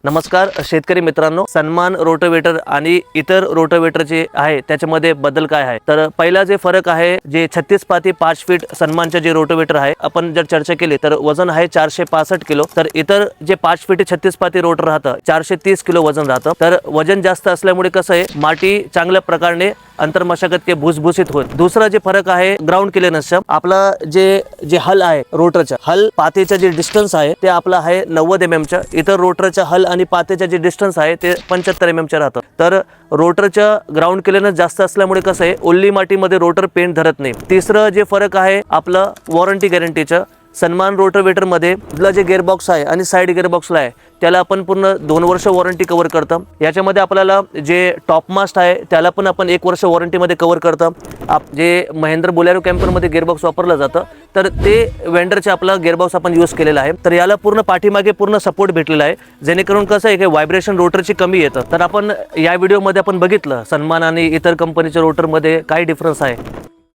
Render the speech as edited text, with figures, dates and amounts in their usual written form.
नमस्कार शेतकरी मित्रांनो, सन्मान रोटावेटर आणि इतर रोटावेटरचे आहे त्याच्यामध्ये बदल काय आहे? तर पहिला जे फरक आहे, जे 36 पाती 5 फीट सन्मानचे जे रोटावेटर आहे, आपण जर चर्चा केली तर वजन आहे 465 किलो। तर इतर जे 5 फीट 36 पाती रोटर राहतं 430 किलो वजन राहतं। तर वजन जास्त असल्यामुळे कसं आहे, माती चांगल्या प्रकारे अंतर्मशागत के भुसभुशीत होत। दुसरा जे फरक आहे ग्राउंड क्लिअरन्सचा, आपला जे हल आहे रोटरचा, हल पातेचा जे डिस्टन्स आहे ते आपला आहे 90 mm चा। इतर रोटरचा हल आणि पातेचा जे डिस्टन्स आहे ते 75 mm चा राहतं। तर रोटरचा ग्राउंड क्लिअरन्स जास्त असल्यामुळे कसं आहे, ओल्ली मातीमध्ये रोटर पेंट धरत नाही। तिसरं जे फरक आहे आपलं वॉरंटी गॅरंटीचं, सन्मान रोटावेटर मध्ये जे गिअरबॉक्स आहे आणि साइड गिअरबॉक्सला आहे त्याला आपण पूर्ण 2 वर्ष वॉरंटी कव्हर करतं। याच्यामध्ये आपल्याला जे टॉप मास्ट आहे त्याला पण आपण 1 वर्ष वॉरंटी मध्ये कव्हर करतं। जे महिंद्रा बोलेरो कॅम्पर मध्ये गिअरबॉक्स वापरलं जातं तर ते वेंडरचे आपला गिअरबॉक्स आपण यूज केलेला आहे। तर याला पूर्ण पाठीमागे पूर्ण सपोर्ट भेटलेला आहे, जेणेकरून कसं आहे की व्हायब्रेशन रोटरची कमी येतं। तर आपण या व्हिडिओमध्ये आपण बघितलं सन्मान आणि इतर कंपनीच्या रोटरमध्ये काय डिफरन्स आहे।